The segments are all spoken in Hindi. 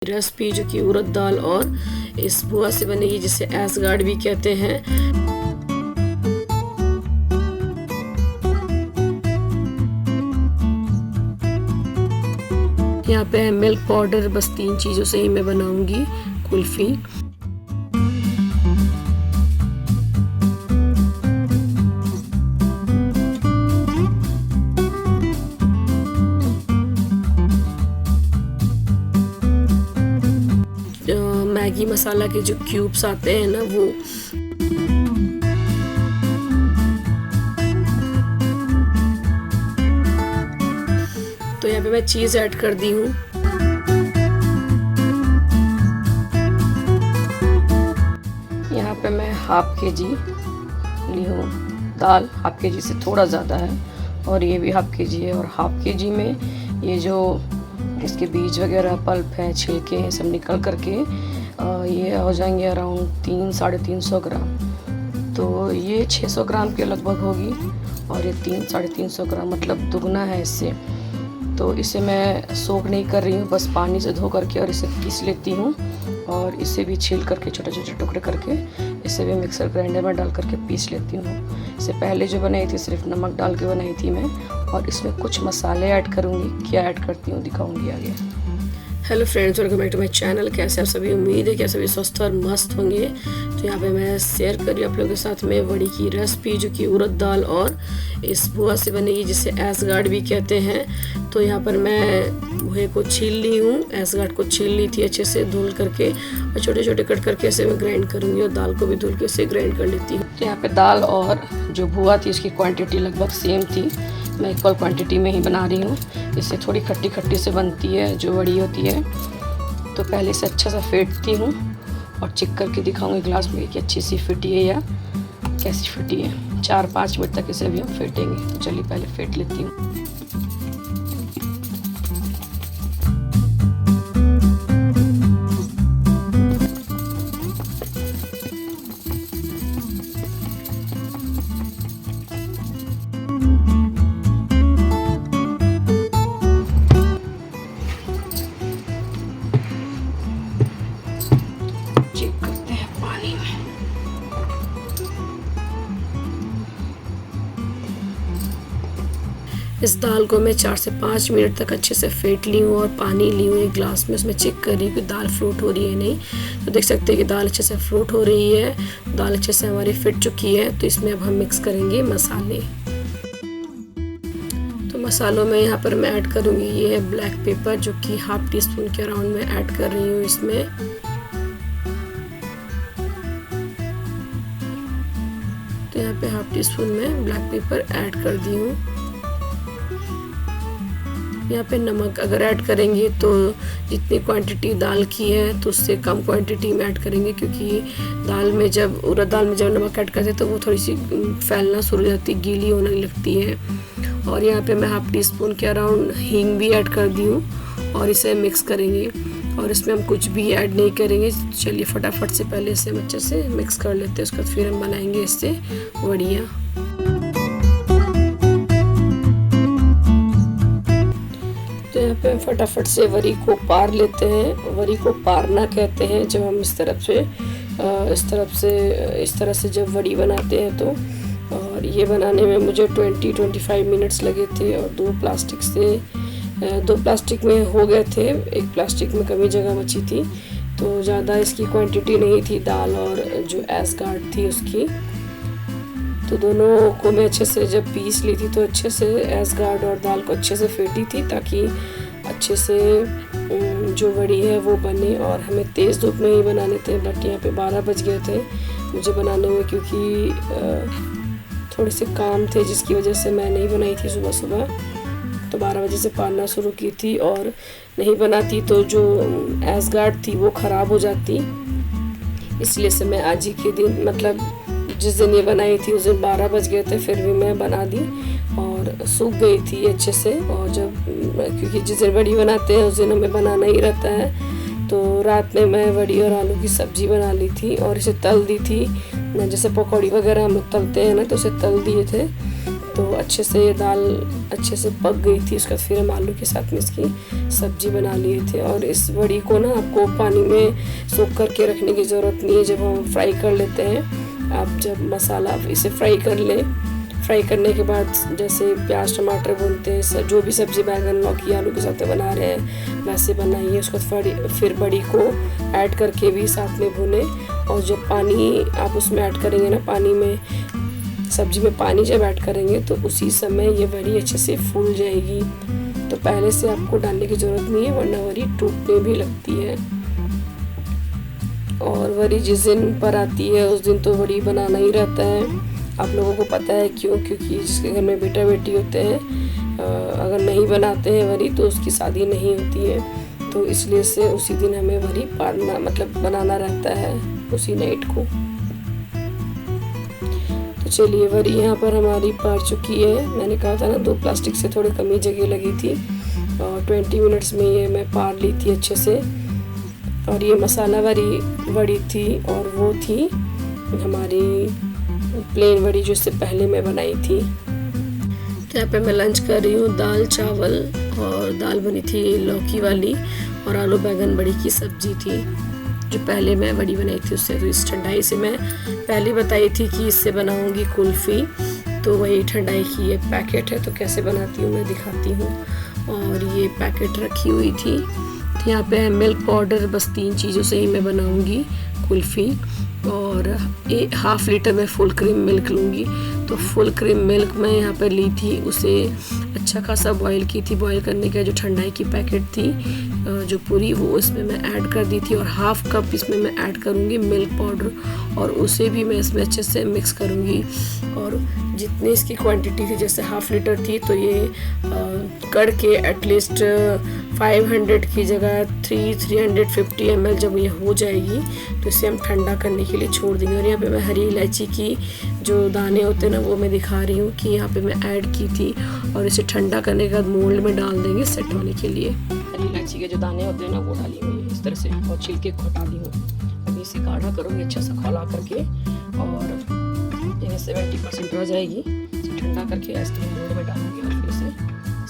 रेसिपी जो कि उड़द दाल और इस बुआ से बनेगी, जिसे एसगार्ड भी कहते हैं। यहाँ पे है मिल्क पाउडर, बस 3 चीज़ों से ही मैं बनाऊंगी कुल्फी। मैगी मसाला के जो क्यूब्स आते हैं ना, वो तो यहाँ पे मैं चीज़ ऐड कर दी हूँ। यहाँ पे मैं हाफ केजी ली हूँ दाल, हाफ केजी से थोड़ा ज़्यादा है, और ये भी हाफ केजी है। और हाफ केजी में ये जो इसके बीज वगैरह, पल्प है, छिलके हैं, सब निकल करके ये हो जाएंगे अराउंड 300-350 ग्राम। तो ये 600 ग्राम के लगभग होगी, और ये 300-350 ग्राम, मतलब दुगना है इससे। तो इसे मैं सोक नहीं कर रही हूँ, बस पानी से धो करके और इसे पीस लेती हूँ। और इसे भी छील करके छोटे छोटे टुकड़े करके इसे भी मिक्सर ग्राइंडर में डाल करके पीस लेती हूँ। इससे पहले जो बनाई थी सिर्फ नमक डाल के बनाई थी मैं, और इसमें कुछ मसाले ऐड करूँगी। क्या ऐड करती हूँ दिखाऊँगी आगे। Hello friends, welcome back to my channel. कैसे आप सभी? उम्मीद है कि आप सभी स्वस्थ और मस्त होंगे। तो यहाँ पे मैं शेयर कर रही हूँ आप लोगों के साथ में वड़ी की रेसिपी, जो कि उड़द दाल और इस बुआ से बनेगी, जिसे एसगार्ड भी कहते हैं। तो यहाँ पर मैं बुए को छील ली हूँ, एसगार्ड को छील ली थी अच्छे से धुल करके, और छोटे छोटे कट करके इसे मैं ग्राइंड करूँगी, और दाल को भी धुल के इसे ग्राइंड कर लेती हूँ। तो यहाँ पर दाल और जो बुआ थी उसकी क्वान्टिटी लगभग सेम थी, मैं इक्वल क्वांटिटी में ही बना रही हूँ। इससे थोड़ी खट्टी खट्टी से बनती है जो वड़ी होती है। तो पहले से अच्छा सा फेंटती हूँ और चेक करके दिखाऊंगी ग्लास में कि अच्छी सी फिटी है या कैसी फिटी है। 4-5 मिनट तक इसे भी हम फेंटेंगे। तो चलिए पहले फेंट लेती हूँ। इस दाल को मैं 4 से 5 मिनट तक अच्छे से फेंट ली हूँ, और पानी ली हूँ एक ग्लास में, उसमें चेक कर रही हूँ कि दाल फ्लोट हो रही है नहीं। तो देख सकते हैं कि दाल अच्छे से फ्लोट हो रही है, दाल अच्छे से हमारी फिट चुकी है। तो इसमें अब हम मिक्स करेंगे मसाले। तो मसालों में यहाँ पर मैं ऐड करूँगी, ये है ब्लैक पेपर, जो कि ½ टीस्पून के अराउंड में ऐड कर रही हूँ इसमें। तो यहाँ पे ½ टीस्पून में ब्लैक पेपर ऐड कर दी हूँ। यहाँ पे नमक अगर ऐड करेंगे तो जितनी क्वांटिटी दाल की है तो उससे कम क्वांटिटी में ऐड करेंगे, क्योंकि दाल में जब उड़द दाल में जब नमक ऐड करते हैं तो वो थोड़ी सी फैलना शुरू हो जाती है, गीली होने लगती है। और यहाँ पे मैं ½ टीस्पून के अराउंड हींग भी ऐड कर दी हूँ, और इसे मिक्स करेंगे। और इसमें हम कुछ भी ऐड नहीं करेंगे। चलिए फटाफट से पहले इसे हम अच्छे से मिक्स कर लेते हैं, उसके बाद फिर हम बनाएंगे इससे वड़ियाँ। तो यहाँ पे फटाफट से वड़ी को पार लेते हैं। वड़ी को पारना कहते हैं जब हम इस तरह से जब वड़ी बनाते हैं तो। और ये बनाने में मुझे 20-25 मिनट्स लगे थे, और 2 प्लास्टिक में हो गए थे। एक प्लास्टिक में कमी जगह बची थी, तो ज़्यादा इसकी क्वांटिटी नहीं थी दाल और जो एसगार्ड थी उसकी। तो दोनों को मैं अच्छे से जब पीस ली थी तो अच्छे से एसगार्ड और दाल को अच्छे से फेंटी थी, ताकि अच्छे से जो वड़ी है वो बने। और हमें तेज़ धूप में ही बनाने थे, बट यहाँ पे 12 बज गए थे मुझे बनाने में, क्योंकि थोड़े से काम थे जिसकी वजह से मैं नहीं बनाई थी सुबह। तो 12 बजे से पारना शुरू की थी, और नहीं बनाती तो जो एसगार्ड थी वो ख़राब हो जाती। इसलिए से मैं आज ही के दिन, मतलब जिस दिन ये बनाई थी उस दिन 12 बज गए थे, फिर भी मैं बना दी और सूख गई थी अच्छे से। और क्योंकि जिस दिन वड़ी बनाते हैं उस दिन हमें बनाना ही रहता है, तो रात में मैं वड़ी और आलू की सब्ज़ी बना ली थी, और इसे तल दी थी। जैसे पकौड़ी वगैरह हम लोग तलते हैं ना, तो उसे तल दिए थे। तो अच्छे से दाल अच्छे से पक गई थी। उसके बाद फिर हम आलू के साथ में इसकी सब्जी बना लिए थे। और इस वड़ी को ना आपको पानी में सोख करके रखने की ज़रूरत नहीं है। जब हम फ्राई कर लेते हैं, आप जब मसाला इसे फ्राई कर लें, फ्राई करने के बाद जैसे प्याज टमाटर भूनते हैं, जो भी सब्ज़ी बैंगन लौकी आलू के साथ बना रहे हैं वैसे बनाइए। उसके बाद फिर बड़ी को ऐड करके भी साथ में भुने। और जब पानी आप उसमें ऐड करेंगे ना, पानी में सब्जी में पानी जब ऐड करेंगे तो उसी समय ये वड़ी अच्छे से फूल जाएगी। तो पहले से आपको डालने की ज़रूरत नहीं है, वरना वड़ी टूटने भी लगती है। और वड़ी जिस दिन पर आती है उस दिन तो वड़ी बनाना ही रहता है। आप लोगों को पता है क्यों? क्योंकि जिसके घर में बेटा बेटी होते हैं, अगर नहीं बनाते हैं वड़ी तो उसकी शादी नहीं होती है। तो इसलिए से उसी दिन हमें वड़ी पारना मतलब बनाना रहता है, उसी नाइट को। तो चलिए, वड़ी यहाँ पर हमारी पार चुकी है। मैंने कहा था ना 2 प्लास्टिक से थोड़ी कमी जगह लगी थी, और 20 मिनट्स में ये मैं पार ली थी अच्छे से। और ये मसाला वाली वड़ी थी, और वो थी हमारी प्लेन वड़ी जो इससे पहले मैं बनाई थी। तो यहाँ पे मैं लंच कर रही हूँ, दाल चावल, और दाल बनी थी लौकी वाली, और आलू बैंगन बड़ी की सब्जी थी जो पहले मैं वड़ी बनाई थी उससे। तो इस ठंडाई से मैं पहले बताई थी कि इससे बनाऊंगी कुल्फ़ी, तो वही ठंडाई की ये पैकेट है। तो कैसे बनाती हूँ मैं दिखाती हूँ। और ये पैकेट रखी हुई थी। तो यहाँ पे मिल्क पाउडर, बस 3 चीज़ों से ही मैं बनाऊंगी कुल्फ़ी। और 1/2 लीटर में फुल क्रीम मिल्क लूँगी। तो फुल क्रीम मिल्क मैं यहाँ पर ली थी, उसे अच्छा खासा बॉईल की थी। बॉईल करने के जो ठंडाई की पैकेट थी जो पूरी, वो इसमें मैं ऐड कर दी थी। और 1/2 कप इसमें मैं ऐड करूँगी मिल्क पाउडर, और उसे भी मैं इसमें अच्छे से मिक्स करूँगी। और जितनी इसकी क्वांटिटी थी, जैसे 1/2 लीटर थी, तो ये कड़ के एटलीस्ट 500 की जगह 350 ml जब ये हो जाएगी तो इसे हम ठंडा करने के लिए छोड़ देंगे। और यहाँ पे मैं हरी इलायची की जो दाने होते हैं ना, वो मैं दिखा रही हूँ कि यहाँ पे मैं ऐड की थी। और इसे ठंडा करने के बाद मोल्ड में डाल देंगे सेट होने के लिए। हरी इलायची के जो दाने होते हैं ना, वो डाली हुई है इस तरह से, और छिलके को हटा दी हूँ। अभी इसे गाढ़ा करूँगी अच्छा सा खौला करके, और ये 70% रह जाएगी। इसे ठंडा करके आइसक्रीम मोल्ड में डालूंगी, और फिर इसे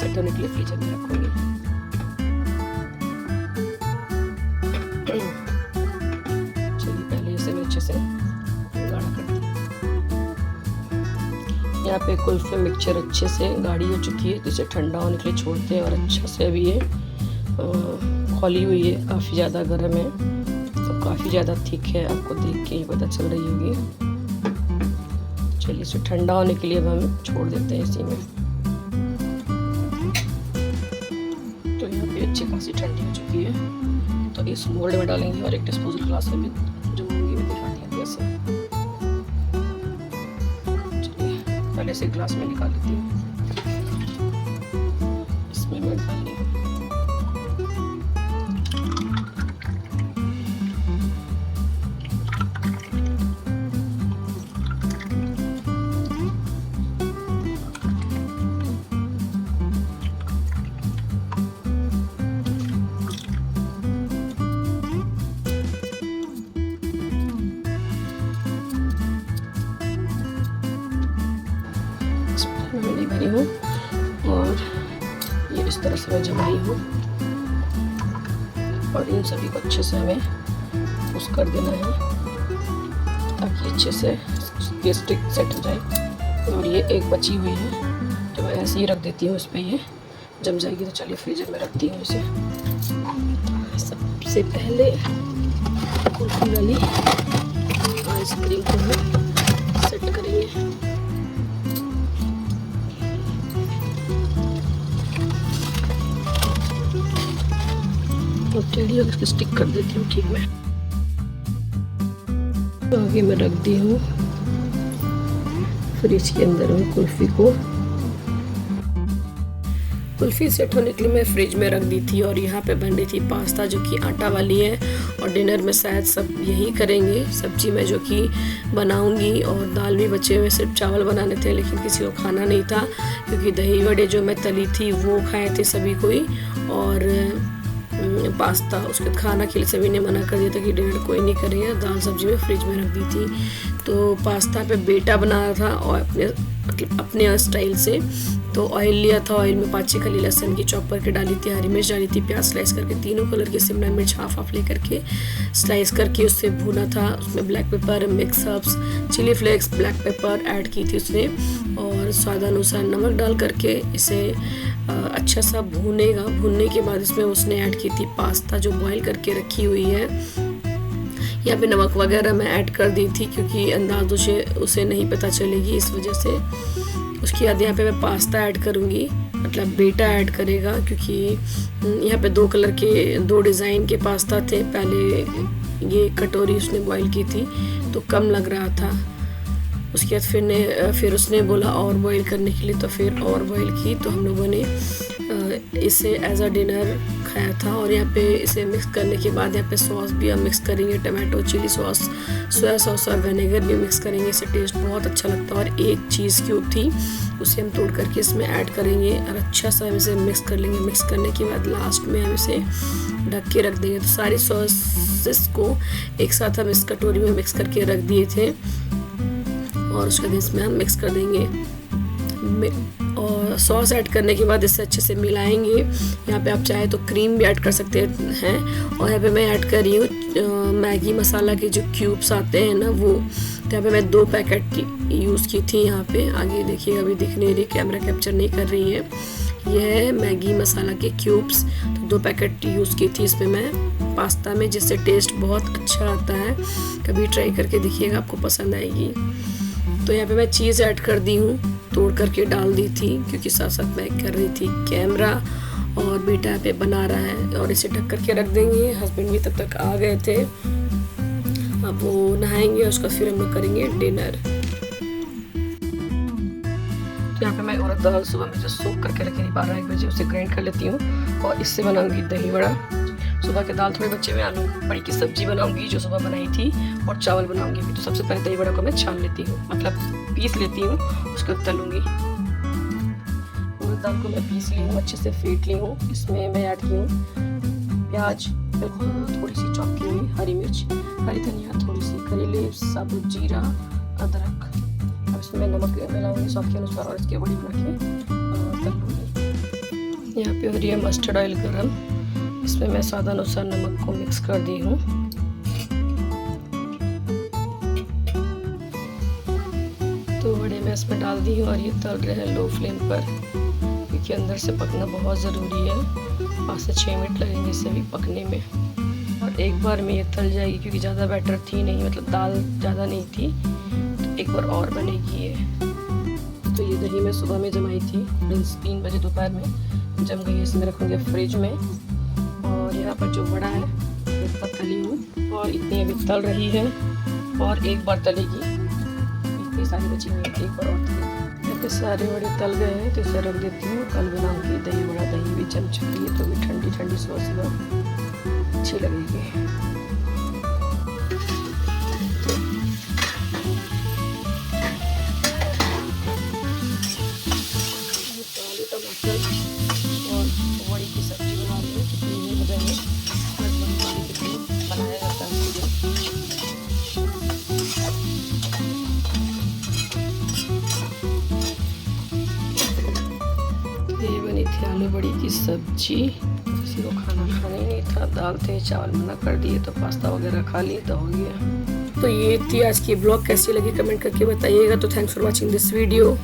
सेट होने के लिए फ्रीजर में रखूँगी। चलिए, पहले इसे मैं अच्छे से गाढ़ा करती हूँ। यहाँ पे कुल्फी मिक्सचर अच्छे से गाढ़ी हो चुकी है, तो इसे ठंडा होने के लिए छोड़ते हैं। और अच्छा से अभी ये खोली हुई है, काफ़ी ज़्यादा गर्म है, तो काफ़ी ज़्यादा थिक है, आपको देख के ही पता चल रही होगी। चलिए, इसे ठंडा होने के लिए अब हम छोड़ देते हैं इसी में। तो यहाँ पे अच्छी खासी ठंडी हो चुकी है, तो इस मोल्ड में डालेंगे और एक डिस्पोजल ग्लास में जमाऊंगी। मैं दिखाती हूँ कैसे। चलिए, पहले से ग्लास में निकाल लेती हूँ। इसमें मैं डाल ली। मैं भरी हूँ, और ये इस तरह से मैं जमाई हूँ। और इन सभी को अच्छे से हमें पुश कर देना है, ताकि अच्छे से ये स्टिक सेट हो जाए। और ये एक बची हुई है, तो मैं ऐसे ही रख देती हूँ। इस पर ये जम जाएगी। तो चलिए, फ्रीजर में रखती हूँ इसे। सबसे पहले कुल्फी वाली आइसक्रीम को हम सेट करेंगे। तो टेढ़ी होकर इसको स्टिक कर देती हूँ। ठीक है, तो आगे मैं रख दी हूँ फ्रिज के अंदर में कुल्फी को। कुल्फी सेट होने के लिए मैं फ्रिज में रख दी थी। और यहाँ पे बन रही थी पास्ता, जो कि आटा वाली है। और डिनर में शायद सब यही करेंगे। सब्जी में जो कि बनाऊंगी, और दाल भी बचे हुए, सिर्फ चावल बनाने थे, लेकिन किसी को खाना नहीं था, क्योंकि दही वड़े जो मैं तली थी वो खाए थे सभी कोई। और पास्ता, उसके बाद खाना के लिए सभी ने मना कर दिया था कि डिनर कोई नहीं करेगा। दाल सब्जी में फ्रिज में रख दी थी। तो पास्ता पे बेटा बना रहा था और अपने स्टाइल से। तो ऑयल लिया था, ऑयल में 5-6 कली लहसुन की चॉप करके डाली थी, हरी मिर्च डाली थी, प्याज स्लाइस करके, तीनों कलर की शिमला मिर्च हाफ ले करके स्लाइस करके उससे भुना था। उसमें black pepper, mix herbs, chili flakes, black pepper add की थी उसने और स्वादानुसार नमक डाल करके इसे अच्छा सा भूनेगा। भूनने के बाद इसमें उसने ऐड की थी पास्ता जो बॉईल करके रखी हुई है। यहाँ पे नमक वगैरह मैं ऐड कर दी थी क्योंकि अंदाज उसे नहीं पता चलेगी, इस वजह से। उसके बाद यहाँ पे मैं पास्ता ऐड करूँगी, मतलब बेटा ऐड करेगा, क्योंकि यहाँ पे 2 कलर के 2 डिज़ाइन के पास्ता थे। पहले ये कटोरी उसने बॉईल की थी तो कम लग रहा था। उसके बाद फिर उसने बोला और बॉईल करने के लिए, तो फिर और बॉईल की। तो हम लोगों ने इसे एज अ डिनर खाया था। और यहाँ पे इसे मिक्स करने के बाद यहाँ पे सॉस भी हम मिक्स करेंगे, tomato chili sauce, soya sauce और विनेगर भी मिक्स करेंगे। इससे टेस्ट बहुत अच्छा लगता है। और एक चीज़ क्यूब थी उसे हम तोड़ करके इसमें ऐड करेंगे और अच्छा सा हम इसे मिक्स कर लेंगे। मिक्स करने के बाद लास्ट में हम इसे ढक के रख देंगे। तो सारी सॉसेस को एक साथ हम इस कटोरी में मिक्स करके रख दिए थे और उसके बाद इसमें हम मिक्स कर देंगे। और सॉस ऐड करने के बाद इसे अच्छे से मिलाएंगे। यहाँ पे आप चाहे तो क्रीम भी ऐड कर सकते हैं। और यहाँ पे मैं ऐड कर रही हूँ मैगी मसाला के जो क्यूब्स आते हैं ना, वो। तो यहाँ पे मैं 2 पैकेट यूज़ की थी। यहाँ पे आगे देखिएगा, अभी दिख नहीं रही, कैमरा कैप्चर नहीं कर रही है। यह है मैगी मसाला के क्यूब्स। तो 2 पैकेट यूज़ की थी इसमें मैं पास्ता में, जिससे टेस्ट बहुत अच्छा आता है। कभी ट्राई करके देखिएगा, आपको पसंद आएगी। तो यहाँ पे मैं चीज़ ऐड कर दी हूँ, तोड़ करके डाल दी थी क्योंकि साथ साथ मैं कर रही थी कैमरा। और बेटा यहाँ पे बना रहा है और इसे ढक करके रख देंगे। हस्बैंड भी तब तक आ गए थे, अब वो नहाएंगे, उसका फिर हम लोग करेंगे डिनर। तो यहाँ पे मैं उड़द दाल सुबह में जो सोख करके रखी थी 12-1 बजे, उसे ग्राइंड कर लेती हूँ और इससे बनाऊंगी दही बड़ा। सुबह के दाल थोड़े बचे हुए, आलू बड़ी की सब्जी बनाऊंगी जो सुबह बनाई थी, और चावल बनाऊंगी। तो सबसे पहले दही बड़ा को मैं छान लेती हूँ, मतलब पीस लेती हूँ, उसको तलूंगी। उड़द दाल को मैं पीस ली हूँ, अच्छे से फेंट ली हूँ। इसमें मैं ऐड की हूँ प्याज, थोड़ी सी चॉप की हुई हरी मिर्च, हरी धनिया, थोड़ी सी करी लीव्स, साबुत जीरा, अदरक। अब इसमें मैं नमक मिलाऊंगी स्वाद के अनुसार और इसके बड़ी बना के तल लूँगी। यहाँ पे हो रही है मस्टर्ड ऑयल गरम, इसमें मैं स्वादानुसार नमक को मिक्स कर दी हूँ। तो बड़े मैं इसमें डाल दी हूँ और ये तल रहे हैं लो फ्लेम पर, क्योंकि अंदर से पकना बहुत ज़रूरी है। 5 से 6 मिनट लगेंगे इसे भी पकने में। और एक बार में ये तल जाएगी क्योंकि ज़्यादा बैटर थी नहीं, मतलब दाल ज़्यादा नहीं थी, तो एक बार और बनेगी ये। तो ये दही मैं सुबह में जमाई थी, 3 बजे दोपहर में जम गई। इसमें रखूँगी फ्रिज में। और यहाँ पर जो बड़ा है एक बार तली हूँ और इतनी अभी तल रही है और एक बार तलेगी, इतनी सारी बची हुई है, एक बार और तलेगी। यहाँ पे सारे बड़े तल गए हैं तो इसे रख देती हूँ। कल बनाऊँगी दही बड़ा। दही भी जम चुकी है तो भी ठंडी ठंडी सुबह अच्छी लगेगी। और बड़ी की सब्जी बना ली है, कितनी नहीं हो जाएंगे बनाया जाता है। ये बनी थी आलू बड़ी की सब्जी। किसी को खाना खाना ही नहीं था, दाल थे, चावल मना कर दिए, तो पास्ता वगैरह खा लिए तो हो गया। तो ये थी आज की ब्लॉग। कैसी लगी कमेंट करके बताइएगा। तो thanks for watching this video.